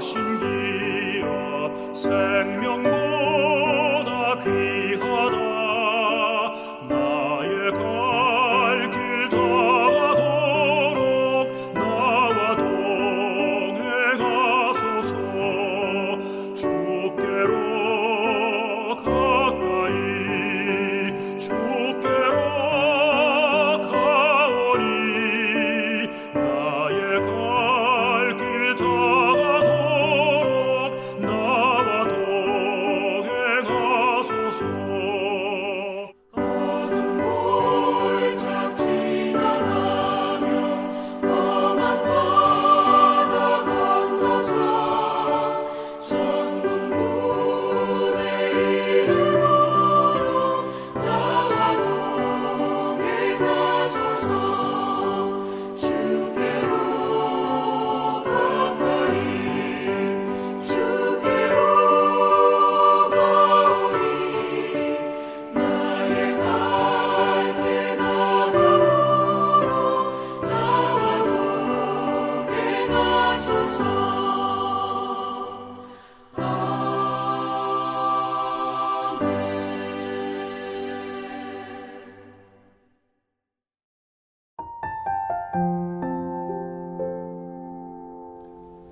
신비야 생명보다 귀하다. 나의 갈 길 다가도록 나와 동행 하소서. 주께로 가까이 주께로 가오니 나의 갈 길 다가도록 나와 동행하소서. 어둠 골짝 지나가며 험한 바다 건너서 천국 문에 이르도록 나와 동행하소서. 주께로 가까이 주께로 가오니 나의 갈 길 다가도록 나와 동행하소서.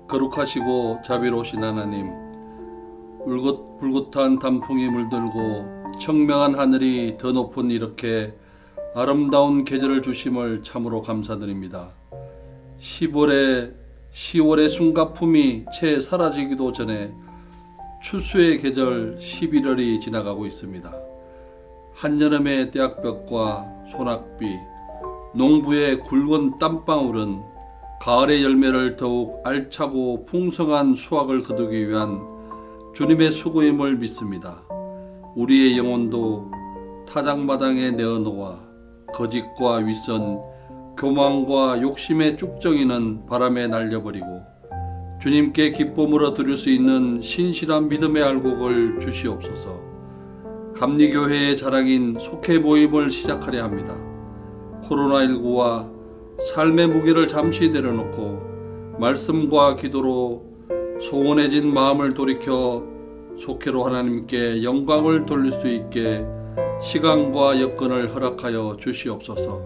거룩하시고 자비로우신 하나님, 울긋불긋한 단풍이 물들고 청명한 하늘이 더 높은 이렇게 아름다운 계절을 주심을 참으로 감사드립니다. 10월의 숨가품이 채 사라지기도 전에 추수의 계절 11월이 지나가고 있습니다. 한여름의 대학볕과 소낙비, 농부의 굵은 땀방울은 가을의 열매를 더욱 알차고 풍성한 수확을 거두기 위한 주님의 수고임을 믿습니다. 우리의 영혼도 타작마당에 내어놓아 거짓과 윗선, 교만과 욕심의 쭉정이는 바람에 날려버리고 주님께 기쁨으로 드릴 수 있는 신실한 믿음의 알곡을 주시옵소서. 감리교회의 자랑인 속회 모임을 시작하려 합니다. 코로나19와 삶의 무게를 잠시 내려놓고 말씀과 기도로 소원해진 마음을 돌이켜 속회로 하나님께 영광을 돌릴 수 있게 시간과 여건을 허락하여 주시옵소서.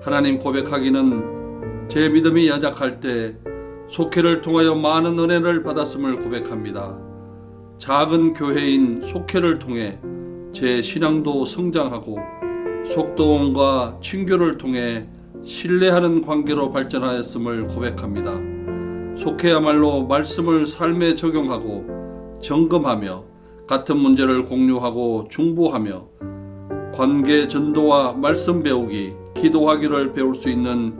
하나님, 고백하기는 제 믿음이 연약할 때 속회를 통하여 많은 은혜를 받았음을 고백합니다. 작은 교회인 속회를 통해 제 신앙도 성장하고 속도원과 친교를 통해 신뢰하는 관계로 발전하였음을 고백합니다. 속해야말로 말씀을 삶에 적용하고 점검하며 같은 문제를 공유하고 중보하며 관계 전도와 말씀 배우기, 기도하기를 배울 수 있는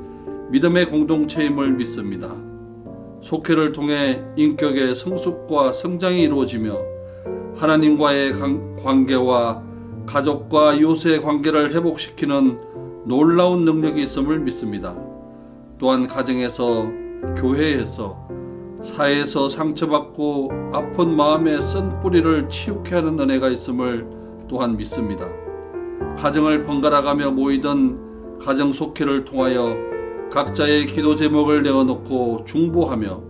믿음의 공동체임을 믿습니다. 속회를 통해 인격의 성숙과 성장이 이루어지며 하나님과의 관계와 가족과 이웃의 관계를 회복시키는 놀라운 능력이 있음을 믿습니다. 또한 가정에서, 교회에서, 사회에서 상처받고 아픈 마음의 쓴 뿌리를 치유케 하는 은혜가 있음을 또한 믿습니다. 가정을 번갈아가며 모이던 가정 속회를 통하여 각자의 기도 제목을 내어놓고 중보하며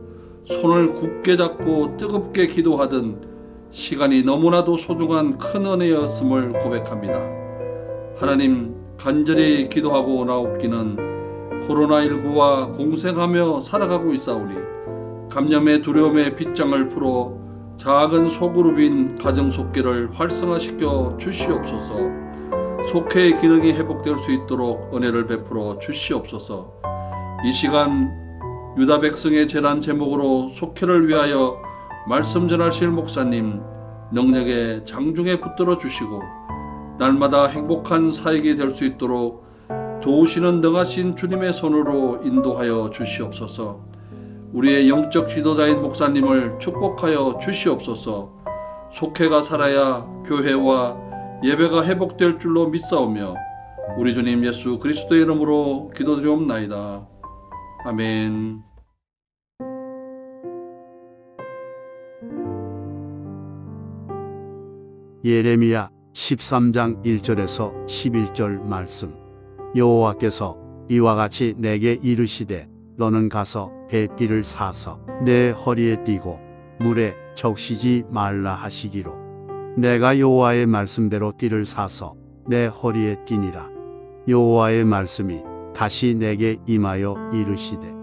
손을 굳게 잡고 뜨겁게 기도하던 시간이 너무나도 소중한 큰 은혜였음을 고백합니다. 하나님, 간절히 기도하고 나옵기는 코로나19와 공생하며 살아가고 있사오니 감염의 두려움의 빗장을 풀어 작은 소그룹인 가정 속계를 활성화시켜 주시옵소서. 속회의 기능이 회복될 수 있도록 은혜를 베풀어 주시옵소서. 이 시간 유다 백성의 재난 제목으로 속회를 위하여 말씀 전하실 목사님 능력에 장중에 붙들어 주시고 날마다 행복한 사역이 될 수 있도록 도우시는 능하신 주님의 손으로 인도하여 주시옵소서. 우리의 영적 지도자인 목사님을 축복하여 주시옵소서. 속회가 살아야 교회와 예배가 회복될 줄로 믿사오며 우리 주님 예수 그리스도의 이름으로 기도드리옵나이다. 아멘. 예레미야 13장 1절에서 11절 말씀. 여호와께서 이와 같이 내게 이르시되 너는 가서 배띠를 사서 내 허리에 띠고 물에 적시지 말라 하시기로 내가 여호와의 말씀대로 띠를 사서 내 허리에 띠니라. 여호와의 말씀이 다시 내게 임하여 이르시되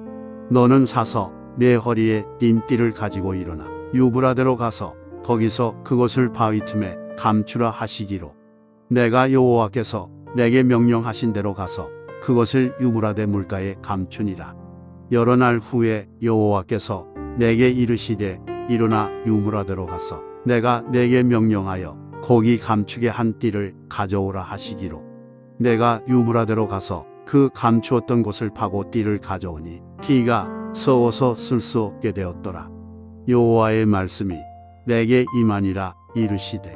너는 사서 내 허리에 띈 띠를 가지고 일어나 유브라데로 가서 거기서 그것을 바위 틈에 감추라 하시기로 내가 여호와께서 내게 명령하신 대로 가서 그것을 유브라데 물가에 감추니라. 여러 날 후에 여호와께서 내게 이르시되 일어나 유브라데로 가서 내가 내게 명령하여 거기 감추게 한 띠를 가져오라 하시기로 내가 유브라데로 가서 그 감추었던 곳을 파고 띠를 가져오니 띠가 썩어서 쓸 수 없게 되었더라. 여호와의 말씀이 내게 임하니라. 이르시되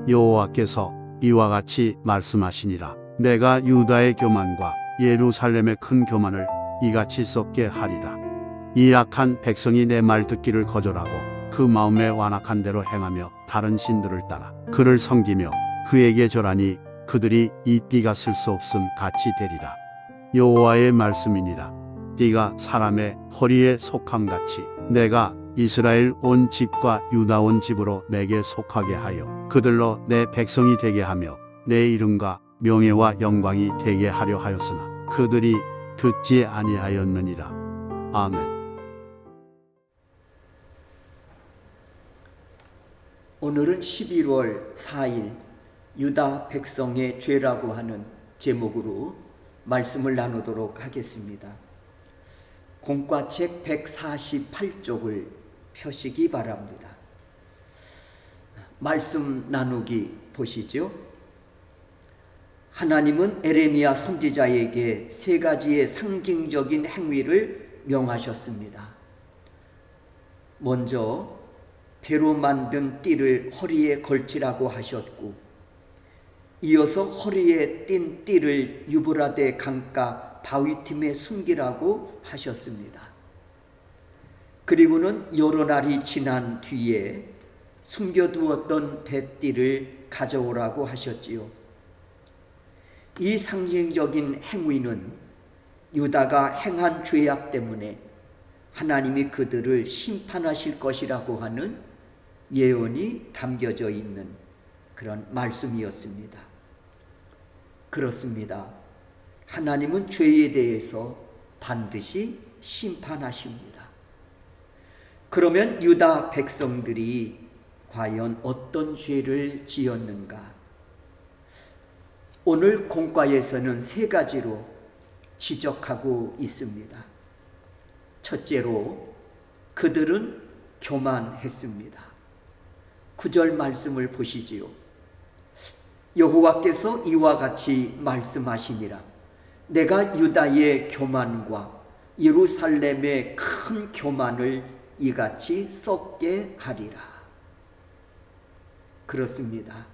여호와께서 이와 같이 말씀하시니라. 내가 유다의 교만과 예루살렘의 큰 교만을 이같이 썩게 하리라. 이 악한 백성이 내 말 듣기를 거절하고 그 마음에 완악한 대로 행하며 다른 신들을 따라 그를 섬기며 그에게 절하니 그들이 이 띠가 쓸 수 없음 같이 되리라. 여호와의 말씀이니라. 띠가 사람의 허리에 속함같이 내가 이스라엘 온 집과 유다 온 집으로 내게 속하게 하여 그들로 내 백성이 되게 하며 내 이름과 명예와 영광이 되게 하려 하였으나 그들이 듣지 아니하였느니라. 아멘. 오늘은 11월 4일 유다 백성의 죄라고 하는 제목으로 말씀을 나누도록 하겠습니다. 공과책 148쪽을 펴시기 바랍니다. 말씀 나누기 보시죠. 하나님은 에레미야 선지자에게 세 가지의 상징적인 행위를 명하셨습니다. 먼저 배로 만든 띠를 허리에 걸치라고 하셨고, 이어서 허리에 띈 띠를 유브라데 강가 바위틈에 숨기라고 하셨습니다. 그리고는 여러 날이 지난 뒤에 숨겨두었던 배띠를 가져오라고 하셨지요. 이 상징적인 행위는 유다가 행한 죄악 때문에 하나님이 그들을 심판하실 것이라고 하는 예언이 담겨져 있는 그런 말씀이었습니다. 그렇습니다. 하나님은 죄에 대해서 반드시 심판하십니다. 그러면 유다 백성들이 과연 어떤 죄를 지었는가? 오늘 공과에서는 세 가지로 지적하고 있습니다. 첫째로 그들은 교만했습니다. 9절 말씀을 보시지요. 여호와께서 이와 같이 말씀하시니라. 내가 유다의 교만과 예루살렘의 큰 교만을 이같이 썩게 하리라. 그렇습니다.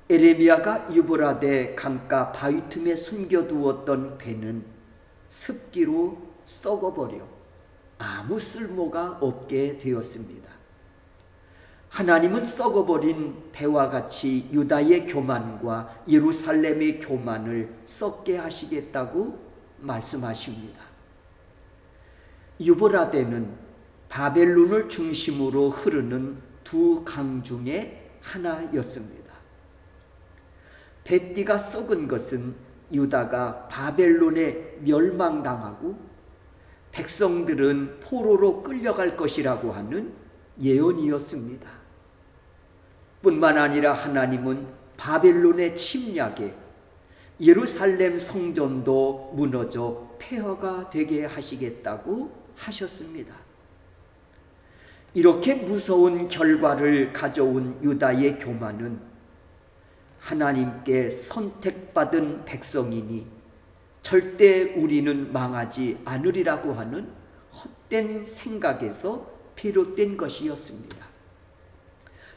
에레미야가 유브라데 강가 바위틈에 숨겨두었던 배는 습기로 썩어버려 아무 쓸모가 없게 되었습니다. 하나님은 썩어버린 배와 같이 유다의 교만과 예루살렘의 교만을 썩게 하시겠다고 말씀하십니다. 유브라데는 바벨론을 중심으로 흐르는 두 강 중에 하나였습니다. 배띠가 썩은 것은 유다가 바벨론에 멸망당하고 백성들은 포로로 끌려갈 것이라고 하는 예언이었습니다. 뿐만 아니라 하나님은 바벨론의 침략에 예루살렘 성전도 무너져 폐허가 되게 하시겠다고 하셨습니다. 이렇게 무서운 결과를 가져온 유다의 교만은 하나님께 선택받은 백성이니 절대 우리는 망하지 않으리라고 하는 헛된 생각에서 비롯된 것이었습니다.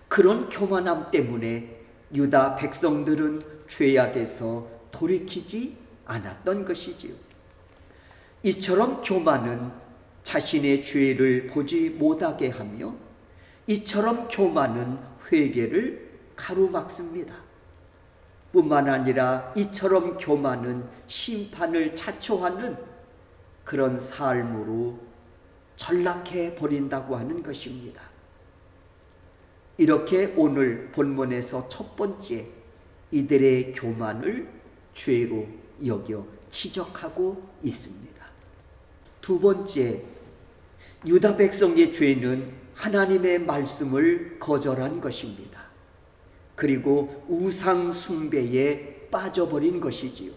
그런 교만함 때문에 유다 백성들은 죄악에서 돌이키지 않았던 것이지요. 이처럼 교만은 자신의 죄를 보지 못하게 하며 이처럼 교만은 회개를 가로막습니다. 뿐만 아니라 이처럼 교만은 심판을 자초하는 그런 삶으로 전락해 버린다고 하는 것입니다. 이렇게 오늘 본문에서 첫 번째 이들의 교만을 죄로 여겨 지적하고 있습니다. 두 번째, 유다 백성의 죄는 하나님의 말씀을 거절한 것입니다. 그리고 우상 숭배에 빠져버린 것이지요.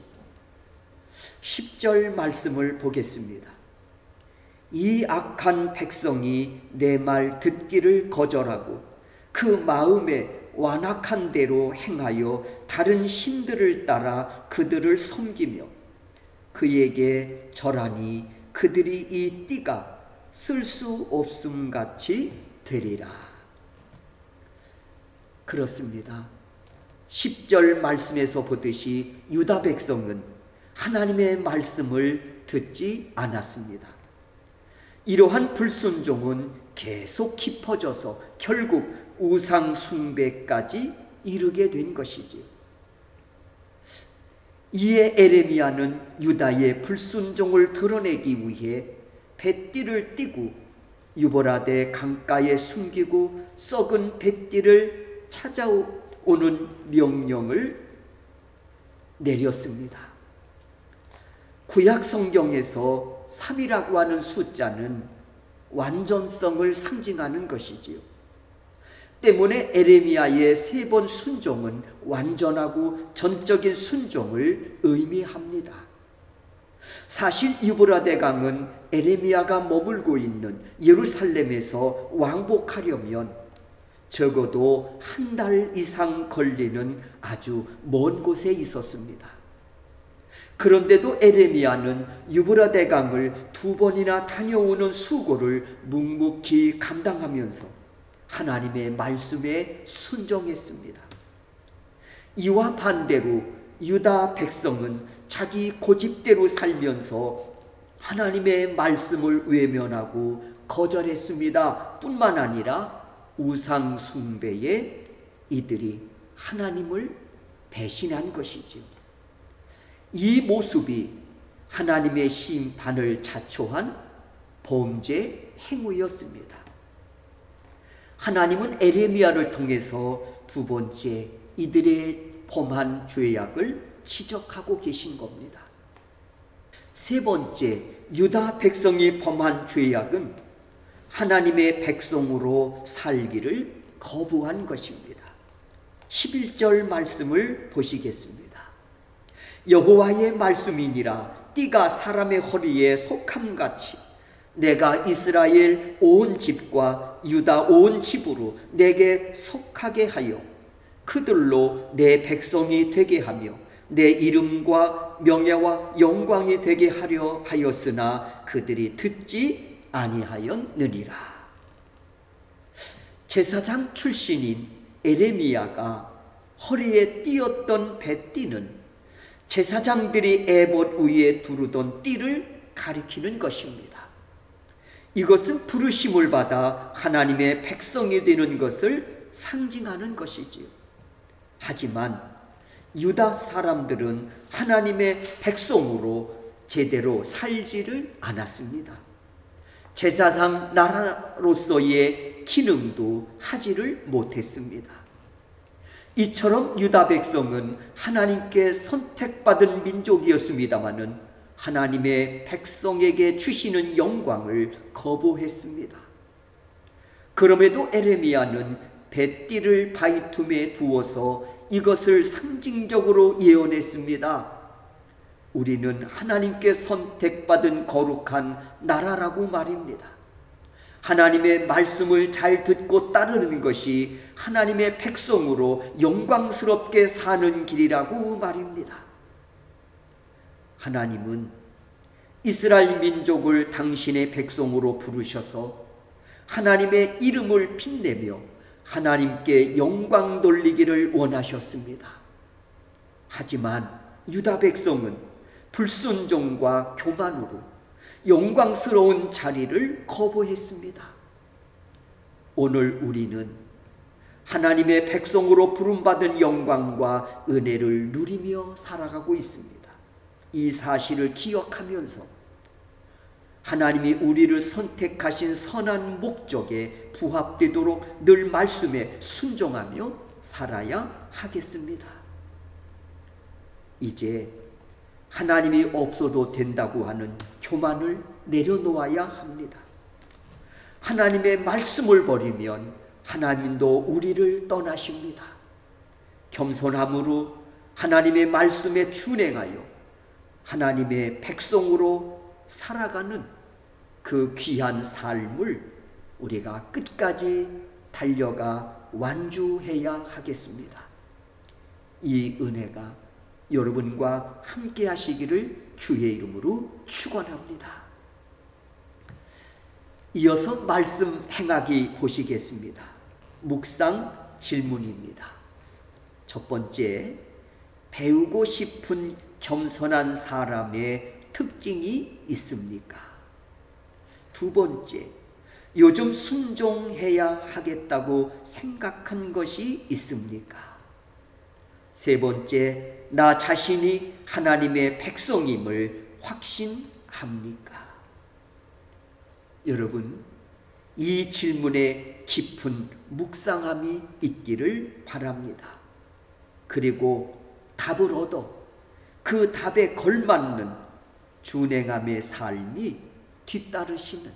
10절 말씀을 보겠습니다. 이 악한 백성이 내 말 듣기를 거절하고 그 마음에 완악한 대로 행하여 다른 신들을 따라 그들을 섬기며 그에게 절하니 그들이 이 띠가 쓸 수 없음 같이 되리라. 그렇습니다. 10절 말씀에서 보듯이 유다 백성은 하나님의 말씀을 듣지 않았습니다. 이러한 불순종은 계속 깊어져서 결국 우상 숭배까지 이르게 된 것이지요. 이에 에레미야는 유다의 불순종을 드러내기 위해 뱃띠를 띠고 유보라데 강가에 숨기고 썩은 뱃띠를 찾아오는 명령을 내렸습니다. 구약 성경에서 3이라고 하는 숫자는 완전성을 상징하는 것이지요. 때문에 에레미야의 3번 순종은 완전하고 전적인 순종을 의미합니다. 사실 유브라데 강은 에레미야가 머물고 있는 예루살렘에서 왕복하려면 적어도 1달 이상 걸리는 아주 먼 곳에 있었습니다. 그런데도 에레미야는 유브라데 강을 2번이나 다녀오는 수고를 묵묵히 감당하면서 하나님의 말씀에 순종했습니다. 이와 반대로 유다 백성은 자기 고집대로 살면서 하나님의 말씀을 외면하고 거절했습니다. 뿐만 아니라 우상 숭배에 이들이 하나님을 배신한 것이죠. 이 모습이 하나님의 심판을 자초한 범죄 행위였습니다. 하나님은 에레미야를 통해서 두 번째 이들의 범한 죄악을 지적하고 계신 겁니다. 세 번째, 유다 백성이 범한 죄악은 하나님의 백성으로 살기를 거부한 것입니다. 11절 말씀을 보시겠습니다. 여호와의 말씀이니라 띠가 사람의 허리에 속함같이 내가 이스라엘 온 집과 유다 온 집으로 내게 속하게 하여 그들로 내 백성이 되게 하며 내 이름과 명예와 영광이 되게 하려 하였으나 그들이 듣지 아니하였느니라. 제사장 출신인 에레미야가 허리에 띠었던 뱃띠는 제사장들이 에봇 위에 두르던 띠를 가리키는 것입니다. 이것은 부르심을 받아 하나님의 백성이 되는 것을 상징하는 것이지요. 하지만 유다 사람들은 하나님의 백성으로 제대로 살지를 않았습니다. 제사장 나라로서의 기능도 하지를 못했습니다. 이처럼 유다 백성은 하나님께 선택받은 민족이었습니다마는 하나님의 백성에게 주시는 영광을 거부했습니다. 그럼에도 에레미야는 뱃띠를 바위틈에 두어서 이것을 상징적으로 예언했습니다. 우리는 하나님께 선택받은 거룩한 나라라고 말입니다. 하나님의 말씀을 잘 듣고 따르는 것이 하나님의 백성으로 영광스럽게 사는 길이라고 말입니다. 하나님은 이스라엘 민족을 당신의 백성으로 부르셔서 하나님의 이름을 빛내며 하나님께 영광 돌리기를 원하셨습니다. 하지만 유다 백성은 불순종과 교만으로 영광스러운 자리를 거부했습니다. 오늘 우리는 하나님의 백성으로 부름받은 영광과 은혜를 누리며 살아가고 있습니다. 이 사실을 기억하면서 하나님이 우리를 선택하신 선한 목적에 부합되도록 늘 말씀에 순종하며 살아야 하겠습니다. 이제 하나님이 없어도 된다고 하는 교만을 내려놓아야 합니다. 하나님의 말씀을 버리면 하나님도 우리를 떠나십니다. 겸손함으로 하나님의 말씀에 준행하여 하나님의 백성으로 살아가는 그 귀한 삶을 우리가 끝까지 달려가 완주해야 하겠습니다. 이 은혜가 여러분과 함께 하시기를 주의 이름으로 축원합니다. 이어서 말씀 행하기 보시겠습니다. 묵상 질문입니다. 첫 번째, 배우고 싶은 겸손한 사람의 특징이 있습니까? 두 번째, 요즘 순종해야 하겠다고 생각한 것이 있습니까? 세 번째, 나 자신이 하나님의 백성임을 확신합니까? 여러분, 이 질문에 깊은 묵상함이 있기를 바랍니다. 그리고 답을 얻어 그 답에 걸맞는 준행함의 삶이 뒤따르시는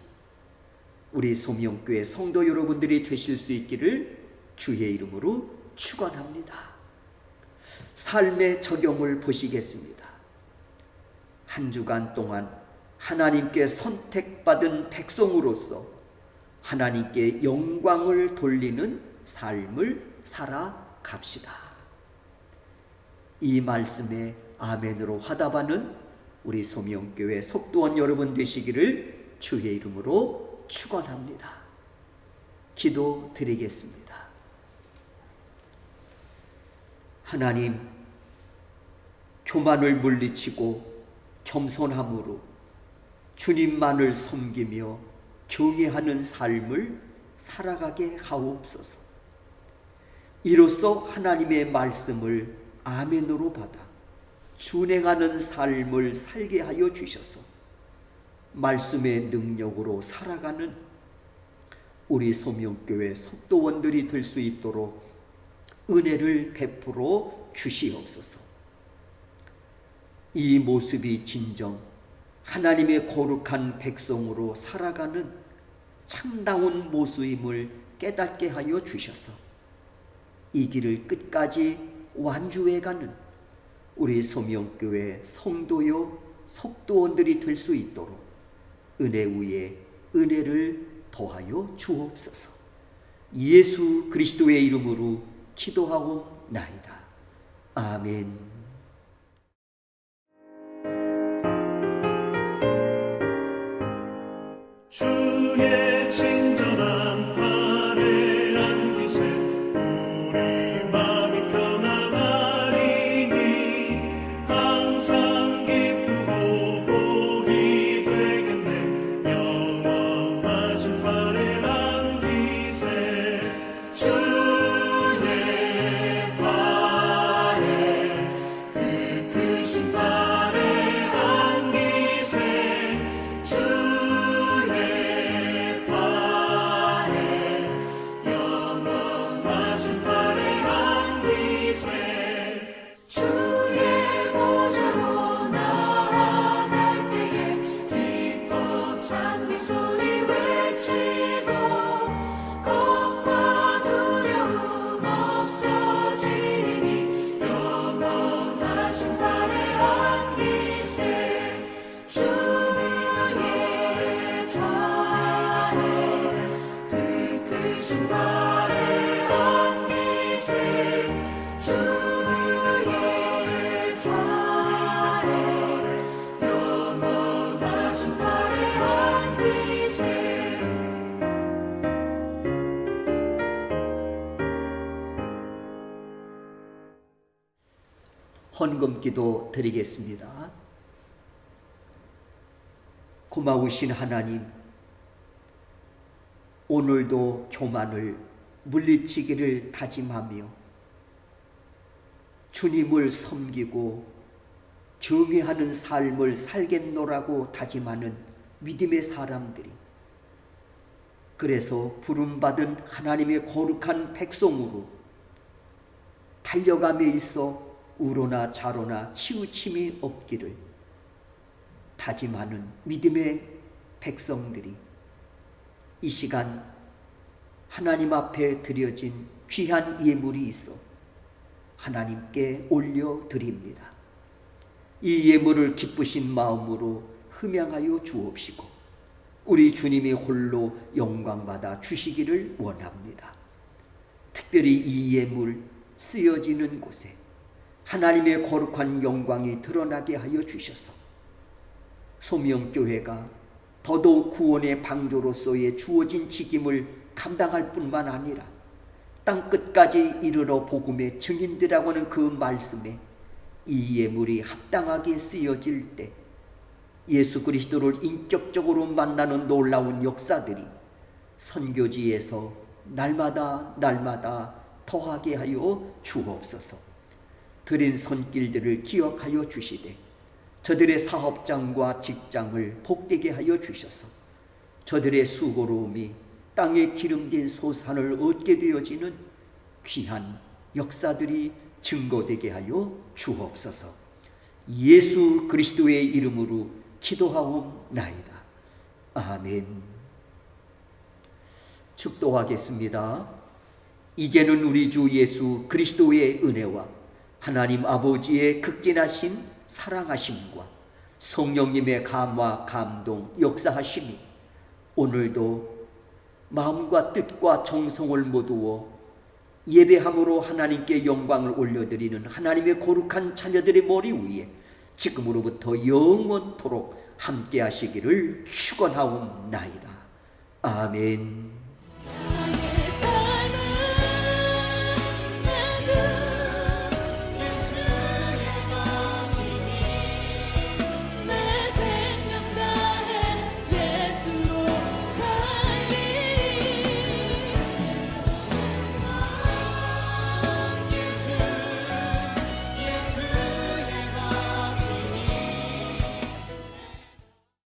우리 소명교회 성도 여러분들이 되실 수 있기를 주의 이름으로 축원합니다. 삶의 적용을 보시겠습니다. 한 주간 동안 하나님께 선택받은 백성으로서 하나님께 영광을 돌리는 삶을 살아갑시다. 이 말씀에 아멘으로 화답하는 우리 소명교회 속도원 여러분 되시기를 주의 이름으로 축원합니다. 기도드리겠습니다. 하나님, 교만을 물리치고 겸손함으로 주님만을 섬기며 경외하는 삶을 살아가게 하옵소서. 이로써 하나님의 말씀을 아멘으로 받아 준행하는 삶을 살게 하여 주셔서 말씀의 능력으로 살아가는 우리 소명교회 속도원들이 될 수 있도록 은혜를 베풀어 주시옵소서. 이 모습이 진정 하나님의 거룩한 백성으로 살아가는 참다운 모습임을 깨닫게 하여 주셔서 이 길을 끝까지 완주해가는 우리 소명교회 성도요 속도원들이 될 수 있도록 은혜 위에 은혜를 더하여 주옵소서. 예수 그리스도의 이름으로 기도하옵나이다. 아멘. 주의 친절한 팔에 안기세 우리 마음이 편안하리니 항상 기쁘고 복이 되겠네. 영원하신 팔에 안기세 주의 팔에 그 크신 팔에 안기세 헌금기도 드리겠습니다. 고마우신 하나님, 오늘도 교만을 물리치기를 다짐하며 주님을 섬기고 경외하는 삶을 살겠노라고 다짐하는 믿음의 사람들이, 그래서 부름받은 하나님의 거룩한 백성으로 달려감에 있어 우로나 좌로나 치우침이 없기를 다짐하는 믿음의 백성들이 이 시간 하나님 앞에 드려진 귀한 예물이 있어 하나님께 올려드립니다. 이 예물을 기쁘신 마음으로 흠양하여 주옵시고 우리 주님이 홀로 영광받아 주시기를 원합니다. 특별히 이 예물 쓰여지는 곳에 하나님의 거룩한 영광이 드러나게 하여 주셔서 소명교회가 더더욱 구원의 방조로서의 주어진 직임을 감당할 뿐만 아니라 땅끝까지 이르러 복음의 증인되라고 하는 그 말씀에 이 예물이 합당하게 쓰여질 때 예수 그리스도를 인격적으로 만나는 놀라운 역사들이 선교지에서 날마다 더하게 하여 주옵소서. 드린 손길들을 기억하여 주시되 저들의 사업장과 직장을 복되게 하여 주셔서 저들의 수고로움이 땅에 기름진 소산을 얻게 되어지는 귀한 역사들이 증거되게 하여 주옵소서. 예수 그리스도의 이름으로 기도하옵나이다. 아멘. 축도하겠습니다. 이제는 우리 주 예수 그리스도의 은혜와 하나님 아버지의 극진하신 사랑하심과 성령님의 감화 감동 역사하심이 오늘도 마음과 뜻과 정성을 모두어 예배함으로 하나님께 영광을 올려드리는 하나님의 거룩한 자녀들의 머리 위에 지금으로부터 영원토록 함께 하시기를 축원하옵나이다. 아멘.